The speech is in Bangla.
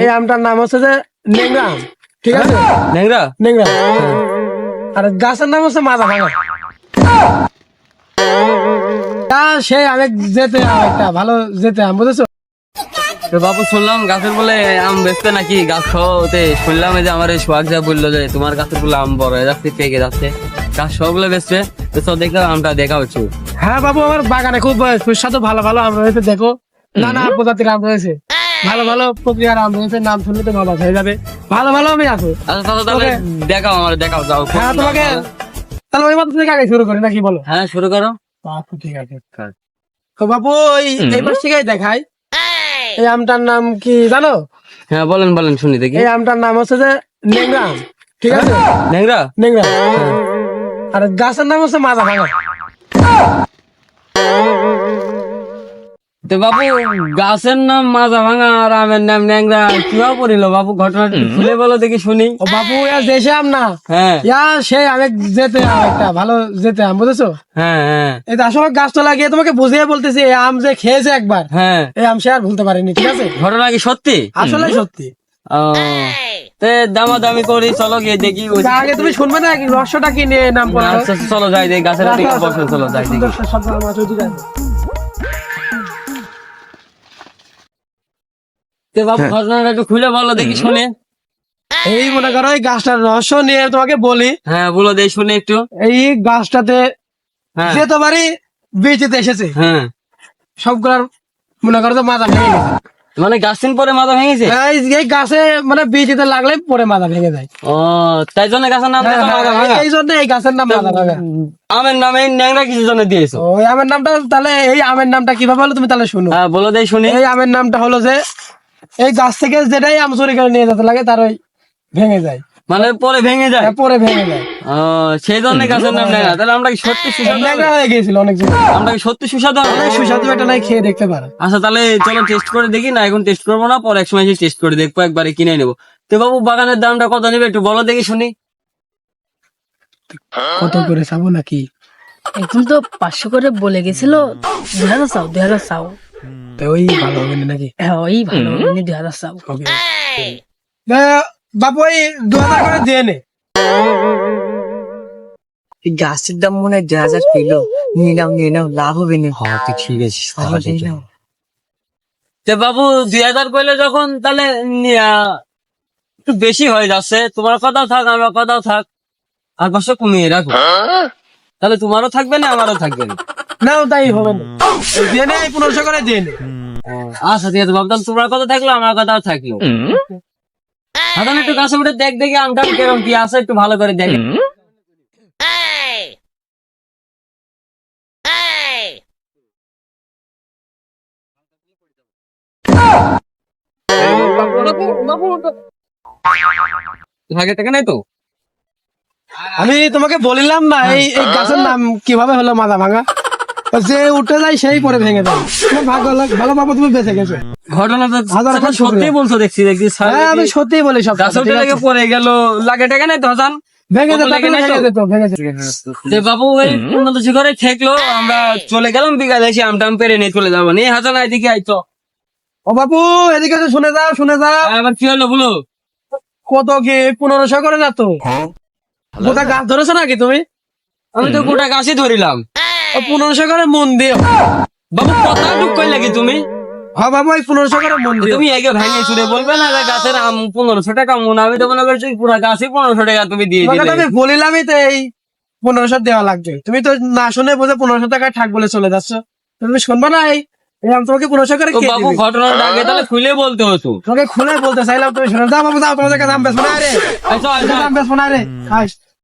এই আমটার নাম হচ্ছে যে নেংরা আম, ঠিক আছে? ন্যাংরা নেংরা আর গাছের নাম হচ্ছে মাজা ভাঙা। তা সেই অনেক যেতে আম, একটা ভালো যেতে আম, বুঝেছো? তো বাবু শুনলাম গাছের বলে আম বেচতে নাকি গাছ খাওয়াতে শুনলাম এই যে আমার এই সোহাগ যা বললো যে তোমার গাছের গুলো আম বড় হয়ে যাচ্ছে পেকে যাচ্ছে গাছ সবগুলো বেচবে তো সব দেখলাম আমটা দেখা হচ্ছে। হ্যাঁ বাবু, আমার বাগানে খুব সুস্বাদু ভালো ভালো আম রয়েছে, দেখো নানা প্রজাতির আম রয়েছে, ভালো ভালো প্রক্রিয়ার আম রয়েছে, নাম শুনলে তো ভালো হয়ে যাবে, ভালো ভালো আমি আছে। আচ্ছা তাহলে দেখাও আমার দেখাও যাও। হ্যাঁ তোমাকে তাহলে ওই মাত্র থেকে আগে শুরু করি নাকি বলো? হ্যাঁ শুরু করো। আচ্ছা ঠিক আছে। তো বাবু এই পাশ থেকেই দেখাই। এই আমটার নাম কি জানো? হ্যাঁ বলেন বলেন শুনি দেখি। এই আমটার নাম হচ্ছে যে নেংরা আম, ঠিক আছে? ন্যাংরা নেংরা আর গাছের নাম হচ্ছে মাজা ভাঙা। তো বাবু গাছের নাম মাজা ভাঙা আর আমের নাম ন্যাংরা কিভাবে পড়িল বাবু ঘটনাটা খুলে বলো দেখি শুনি। ও বাবু ইয়া দেশে আম না, হ্যাঁ ইয়া সেই অনেক যেতে আম, একটা ভালো যেতে আম, বুঝেছো? হ্যাঁ হ্যাঁ এই আসলে গাছটা লাগিয়ে তোমাকে বুঝিয়ে বলতেছি, এই আম যে খেয়েছে একবার, হ্যাঁ এই আম সে আর ভুলতে পারেনি, ঠিক আছে? ঘটনা কি সত্যি? আসলে সত্যি। ও তে দামাদামি করি চলো গিয়ে দেখি ওই তা আগে তুমি শুনবে না কি রহস্যটা কি নিয়ে নাম করা? আচ্ছা আচ্ছা, চলো যাই দেখি গাছের দিকে বসে চলো যাই দেখি। তে বাবু ঘটনাটা একটু খুলে বলো দেখি শুনে। এই মনে করো এই গাছটার রহস্য নিয়ে তোমাকে বলি। হ্যাঁ বলো দেখি শুনে একটু। এই গাছটাতে হ্যাঁ যে তোমারই বীজতে এসেছে হ্যাঁ সবগুলার মনে করো তো মাথা ভেঙে গেছে। মানে গাছ দিন পরে মাথা ভেঙেছে? এই গাছে মানে বীজতে লাগলে পরে মাথা ভেঙে যায়। ও তাই জন্য গাছের নাম দিয়েছো মাথা ভাঙা? এই জন্য এই গাছের নাম মাথা ভাঙা। আমের নামে ন্যাংরা কিছু জন্য দিয়েছো? ওই আমের নামটা তাহলে, এই আমের নামটা কিভাবে হলো তুমি তাহলে শুনো। হ্যাঁ বলো দেখি শুনি। এই আমের নামটা হলো যে এই গাছ থেকে যেটাই আম চুরি করে নিয়ে যেতে লাগে তার ওই ভেঙে যায়, মানে পরে ভেঙে যায়? পরে ভেঙে যায়। ও সেই জন্য গাছের নাম ন্যাংরা। তাহলে আমরা কি সত্যি সুস্বাদু ন্যাংরা হয়ে গিয়েছিল অনেক জায়গায়। আমরা কি সত্যি সুস্বাদু হবে? অনেক সুস্বাদু, একটা নাই খেয়ে দেখতে পারো। আচ্ছা তাহলে চলো টেস্ট করে দেখি। না এখন টেস্ট করবো না, পরে এক সময় টেস্ট করে দেখবো, একবারে কিনে নেবো। তো বাবু বাগানের দামটা কত নেবে একটু বলো দেখি শুনি। কত করে চাবো নাকি? এখন তো 500 করে বলে গেছিল। 2000 চাও, 2000 চাও। তো ওই ভালো হবে না নাকি? হ্যাঁ ওই ভালো, 2000 চাও। হবে। বাবু ওই 2000 করে দিয়ে নে। গাছের দাম মনে হয় 2000 কিলো। নিয়ে নাও লাভ হবে না। হ্যাঁ তো ঠিক আছে তাহলে নিয়ে নাও। তো বাবু 2000 কইলে যখন তাহলে একটু বেশি হয়ে যাচ্ছে। তোমার কথাও থাক আমার কথাও থাক, আর 500 কমিয়ে রাখো। তাহলে তোমারও থাকবে না আমারও থাকবে না। নাও তাই হবে না, এই দিয়ে নে, এই 1500 করে দিয়ে নে। আচ্ছা ঠিক আছে বাবু, তাহলে তোমার কথা থাকলো আমার কথাও থাকলো। এখন একটু গাছে উঠে দেখ দেখি আমটা কিরকম কি আছে একটু ভালো করে দেখ। থাকে থাকে নাই তো? আমি তোমাকে বলিলাম না এই গাছের নাম কিভাবে হলো মাথা ভাঙা। যে উঠে যায় সেই পরে ভেঙে যায়। তোমার ভাগ্য ভালো বাবু, তুমি বেঁচে গেছো। ঘটনাটা হাজার হাজার সত্যি বলছো দেখছি দেখছি হ্যাঁ আমি সত্যি বলি সব গাছ উঠে লেগে পড়ে গেল, লাগে টাকা নাই তো হাসান? ভেঙে যেত, লাগে নাই তো? ভেঙে যেত, ভেঙে যেত। যে বাবু এই উন্নত শিখরে ঠেকলো, আমরা চলে গেলাম বিকালে এসে আমটাম পেরে নিয়ে চলে যাবো। নিয়ে হাসান এদিকে আইতো। ও বাবু এদিকে এসে শুনে যাও, শুনে যাও। আবার কি হলো বলো? কত কি 1500 করে না তো? গোটা গাছ ধরেছো নাকি তুমি? আমি তো গোটা গাছই ধরিলাম। 1500 করে মন দিও। বাবু কথা টুক কই লাগি তুমি? হ্যাঁ বাবু এই 1500 করে মন দিও। তুমি আগে ভেঙে চুরে বলবে না যে গাছের আম 1500 টাকা মন। আমি তো মনে করছি পুরা গাছই 1500 টাকা তুমি দিয়ে তোমাকে তো দিলে। আমি বলিলামই তো এই 1500 দেওয়া লাগবে। তুমি তো না শুনে বুঝে 1500 টাকা ঠাক বলে চলে যাচ্ছ। তুমি শুনবা না, এই আমি তোমাকে 1500 করে তো খেয়ে বাবু দিবি। ঘটনাটা আগে তাহলে খুলে বলতে হতো। তোমাকে খুলে বলতে চাইলাম, তুমি শুনে যাও বাবু, যাও তোমার কাছে দাম বেচবো না রে, আচ্ছা আচ্ছা দাম বেচবো না রে।